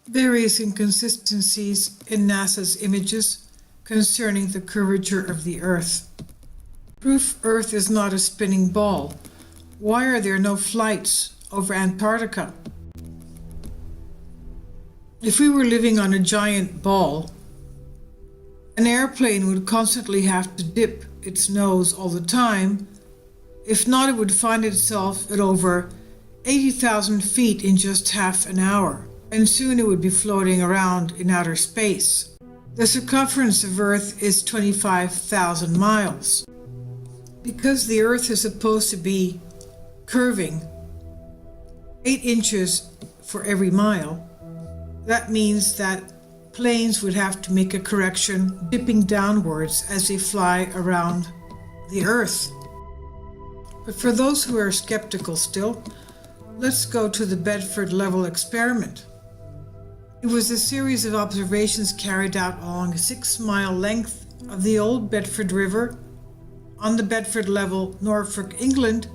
Various inconsistencies in NASA's images concerning the curvature of the Earth. Proof Earth is not a spinning ball. Why are there no flights over Antarctica? If we were living on a giant ball, an airplane would constantly have to dip its nose all the time. If not, it would find itself at over 80,000 feet in just half an hour, and soon it would be floating around in outer space. The circumference of Earth is 25,000 miles. Because the Earth is supposed to be curving 8 inches for every mile, that means that planes would have to make a correction, dipping downwards as they fly around the Earth. But for those who are skeptical still, let's go to the Bedford level experiment. It was a series of observations carried out along a 6-mile length of the old Bedford River on the Bedford level, Norfolk, England,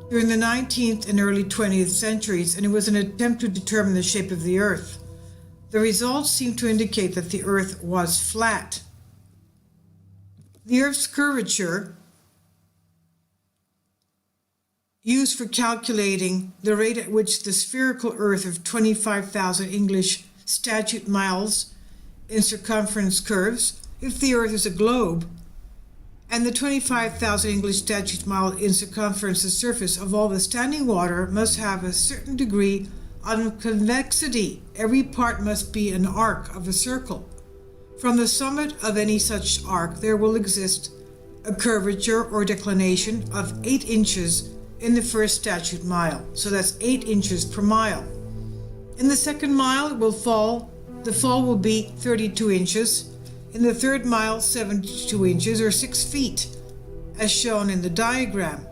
during the 19th and early 20th centuries, and it was an attempt to determine the shape of the Earth. The results seem to indicate that the Earth was flat. The Earth's curvature, used for calculating the rate at which the spherical Earth of 25,000 English statute miles in circumference curves, if the Earth is a globe, and the 25,000 English statute mile in circumference, the surface of all the standing water must have a certain degree of convexity. Every part must be an arc of a circle. From the summit of any such arc there will exist a curvature or declination of 8 inches in the first statute mile. So that's 8 inches per mile. In the second mile the fall will be 32 inches. In the third mile, 72 inches or 6 feet, as shown in the diagram.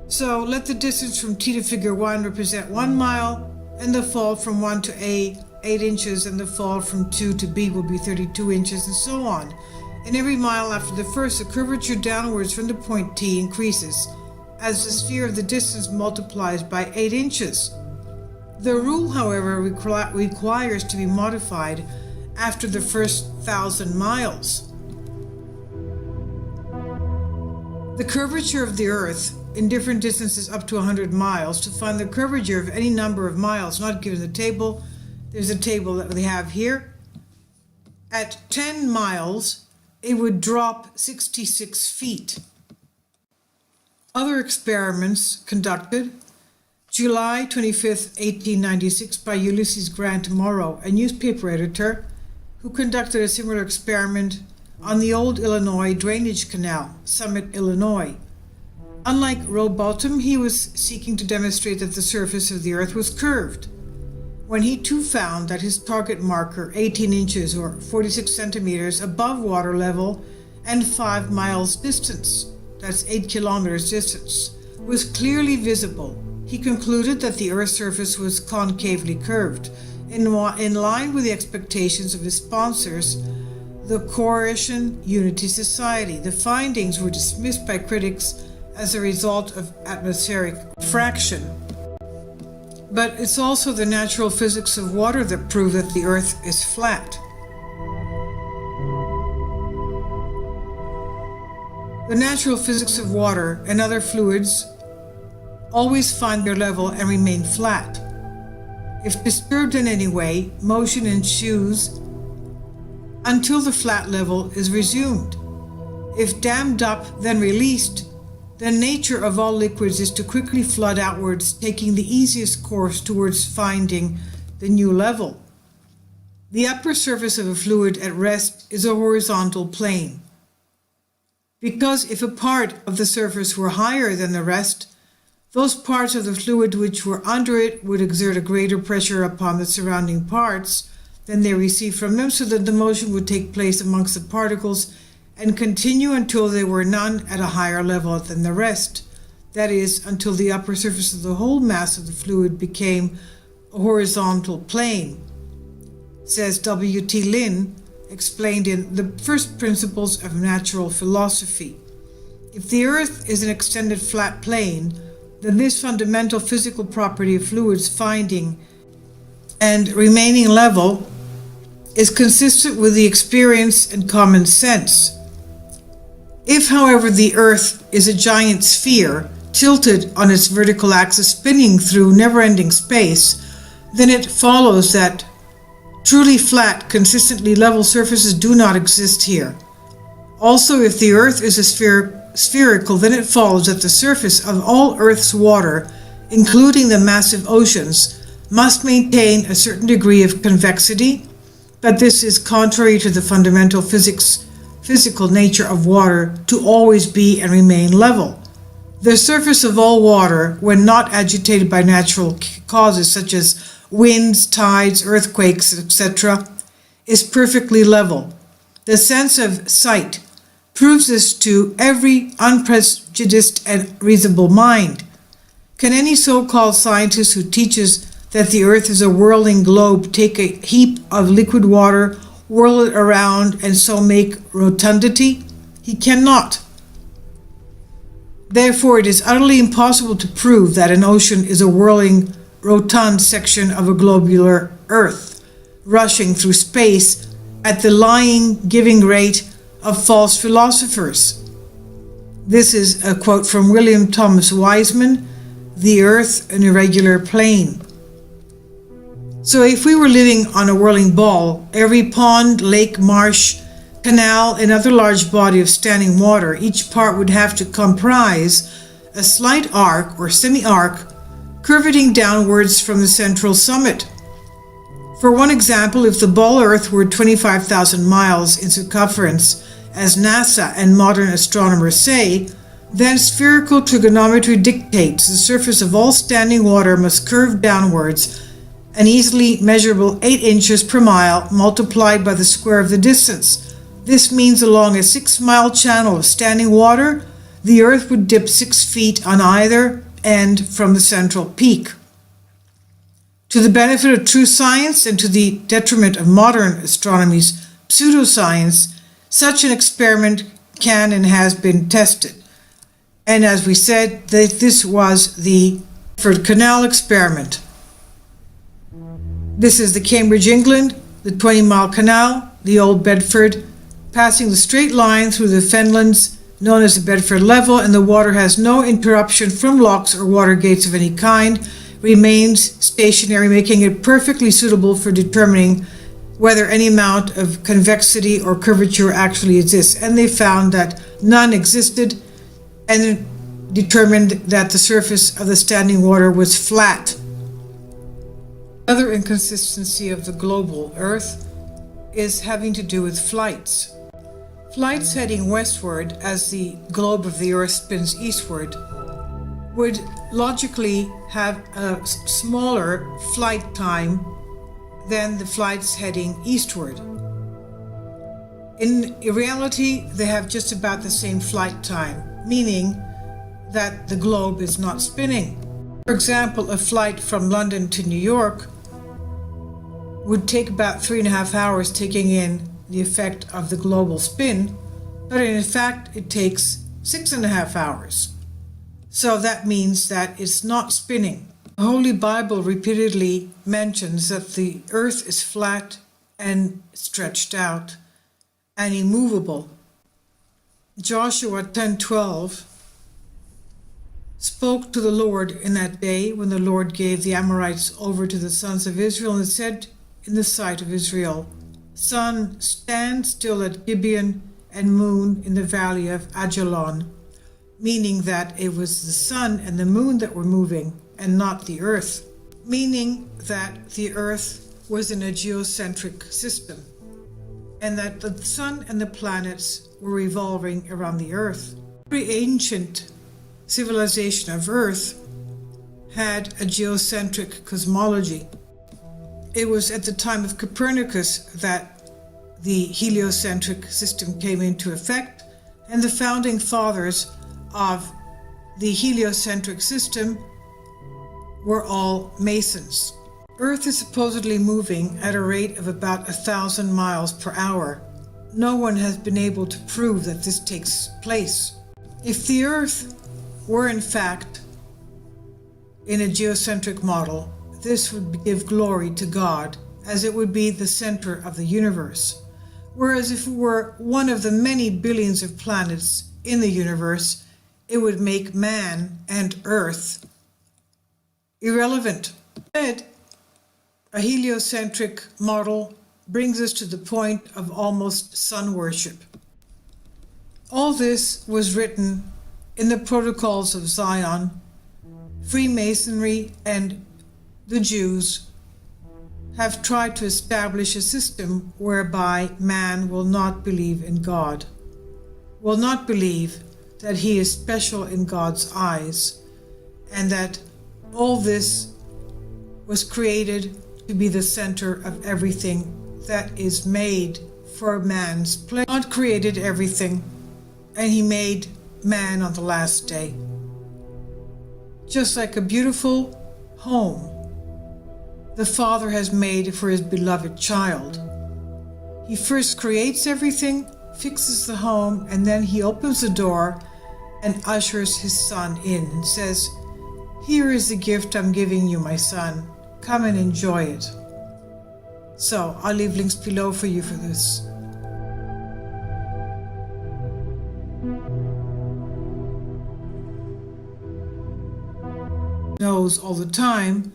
So let the distance from T to figure 1 represent 1 mile, and the fall from 1 to A, 8 inches, and the fall from 2 to B will be 32 inches, and so on. In every mile after the first, the curvature downwards from the point T increases, as the sphere of the distance multiplies by 8 inches. The rule, however, requires to be modified after the first 1,000 miles. The curvature of the Earth in different distances up to 100 miles. To find the curvature of any number of miles not given in the table, there's a table that we have here. At 10 miles, it would drop 66 feet. Other experiments conducted July 25, 1896 by Ulysses Grant Morrow, a newspaper editor, who conducted a similar experiment on the old Illinois drainage canal, Summit, Illinois. Unlike Rowbotham, he was seeking to demonstrate that the surface of the Earth was curved. When he too found that his target marker, 18 inches or 46 centimeters above water level and 5 miles distance, that's 8 kilometers distance, was clearly visible, he concluded that the Earth's surface was concavely curved, in line with the expectations of his sponsors, the Coalition Unity Society. The findings were dismissed by critics as a result of atmospheric fraction. But it's also the natural physics of water that prove that the Earth is flat. The natural physics of water and other fluids always find their level and remain flat. If disturbed in any way, motion ensues until the flat level is resumed. If dammed up, then released, the nature of all liquids is to quickly flood outwards, taking the easiest course towards finding the new level. The upper surface of a fluid at rest is a horizontal plane. Because if a part of the surface were higher than the rest, those parts of the fluid which were under it would exert a greater pressure upon the surrounding parts than they received from them, so that the motion would take place amongst the particles and continue until there were none at a higher level than the rest. That is, until the upper surface of the whole mass of the fluid became a horizontal plane, says W.T. Lynn, explained in The First Principles of Natural Philosophy. If the Earth is an extended flat plane, then this fundamental physical property of fluids finding and remaining level is consistent with the experience and common sense. If, however, the Earth is a giant sphere, tilted on its vertical axis, spinning through never-ending space, then it follows that truly flat, consistently level surfaces do not exist here. Also, if the Earth is spherical, then it follows that the surface of all Earth's water, including the massive oceans, must maintain a certain degree of convexity, but this is contrary to the fundamental physical nature of water to always be and remain level. The surface of all water, when not agitated by natural causes such as winds, tides, earthquakes, etc., is perfectly level. The sense of sight proves this to every unprejudiced and reasonable mind. Can any so-called scientist who teaches that the Earth is a whirling globe take a heap of liquid water, whirl it around, and so make rotundity? He cannot. Therefore, it is utterly impossible to prove that an ocean is a whirling, rotund section of a globular Earth, rushing through space at the lying, giving rate of false philosophers. This is a quote from William Thomas Wiseman, The Earth, an Irregular Plane. So if we were living on a whirling ball, every pond, lake, marsh, canal, and other large body of standing water, each part would have to comprise a slight arc or semi-arc curveting downwards from the central summit. For one example, if the ball Earth were 25,000 miles in circumference, as NASA and modern astronomers say, then spherical trigonometry dictates the surface of all standing water must curve downwards an easily measurable 8 inches per mile multiplied by the square of the distance. This means along a 6-mile channel of standing water, the Earth would dip 6 feet on either end from the central peak. To the benefit of true science and to the detriment of modern astronomy's pseudoscience, such an experiment can and has been tested. And as we said, this was the Bedford Canal experiment. This is the Cambridge, England, the 20-mile canal, the Old Bedford, passing the straight line through the fenlands known as the Bedford Level, and the water has no interruption from locks or water gates of any kind, remains stationary, making it perfectly suitable for determining whether any amount of convexity or curvature actually exists. And they found that none existed and determined that the surface of the standing water was flat. Another inconsistency of the global Earth is having to do with flights. Flights heading westward as the globe of the Earth spins eastward would logically have a smaller flight time than the flights heading eastward. In reality, they have just about the same flight time, meaning that the globe is not spinning. For example, a flight from London to New York would take about 3.5 hours, taking in the effect of the global spin, but in fact it takes 6.5 hours. So that means that it's not spinning. The Holy Bible repeatedly mentions that the Earth is flat and stretched out and immovable. Joshua 10:12 spoke to the Lord in that day when the Lord gave the Amorites over to the sons of Israel, and said in the sight of Israel, "Sun, stand still at Gibeon, and moon in the valley of Ajalon," meaning that it was the sun and the moon that were moving and not the Earth, meaning that the Earth was in a geocentric system and that the sun and the planets were revolving around the Earth. Every ancient civilization of Earth had a geocentric cosmology. It was at the time of Copernicus that the heliocentric system came into effect, and the founding fathers of the heliocentric system were all Masons. Earth is supposedly moving at a rate of about 1,000 miles per hour. No one has been able to prove that this takes place. If the Earth were in fact in a geocentric model, this would give glory to God, as it would be the center of the universe. Whereas if it were one of the many billions of planets in the universe, it would make man and Earth irrelevant. Instead, a heliocentric model brings us to the point of almost sun worship. All this was written in the Protocols of Zion. Freemasonry and the Jews have tried to establish a system whereby man will not believe in God, will not believe that he is special in God's eyes, and that all this was created to be the center of everything that is made for man's pleasure. God created everything, and he made man on the last day. Just like a beautiful home the Father has made for his beloved child. He first creates everything, fixes the home, and then he opens the door and ushers his son in and says, "Here is the gift I'm giving you, my son. Come and enjoy it." So I'll leave links below for you for this. Knows all the time.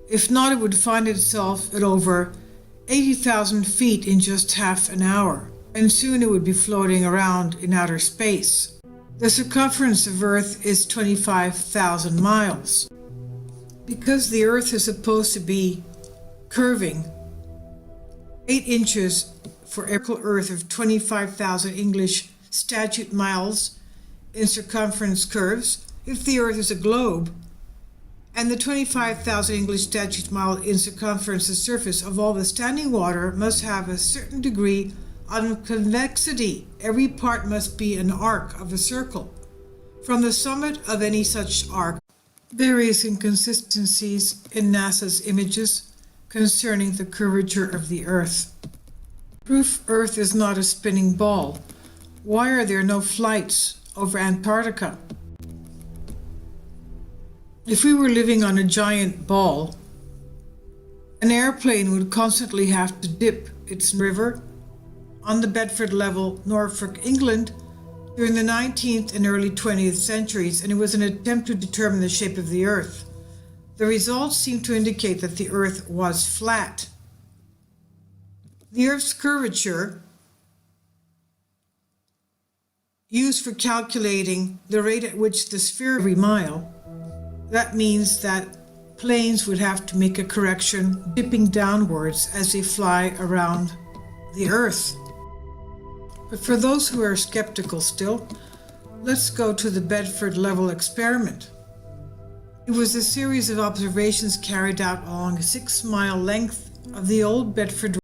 If not, it would find itself at over 80,000 feet in just half an hour, and soon it would be floating around in outer space. The circumference of Earth is 25,000 miles. Because the Earth is supposed to be curving 8 inches for every Earth of 25,000 English statute miles in circumference curves, if the Earth is a globe, and the 25,000 English statute mile in circumference, the surface of all the standing water must have a certain degree of convexity. Every part must be an arc of a circle. From the summit of any such arc, various inconsistencies in NASA's images concerning the curvature of the Earth. Proof Earth is not a spinning ball. Why are there no flights over Antarctica? If we were living on a giant ball, an airplane would constantly have to dip its river on the Bedford level, Norfolk, England, during the 19th and early 20th centuries, and it was an attempt to determine the shape of the Earth. The results seem to indicate that the Earth was flat. The Earth's curvature, used for calculating the rate at which the sphere every mile, that means that planes would have to make a correction dipping downwards as they fly around the Earth. But for those who are skeptical still, let's go to the Bedford level experiment. It was a series of observations carried out along a 6-mile length of the old Bedford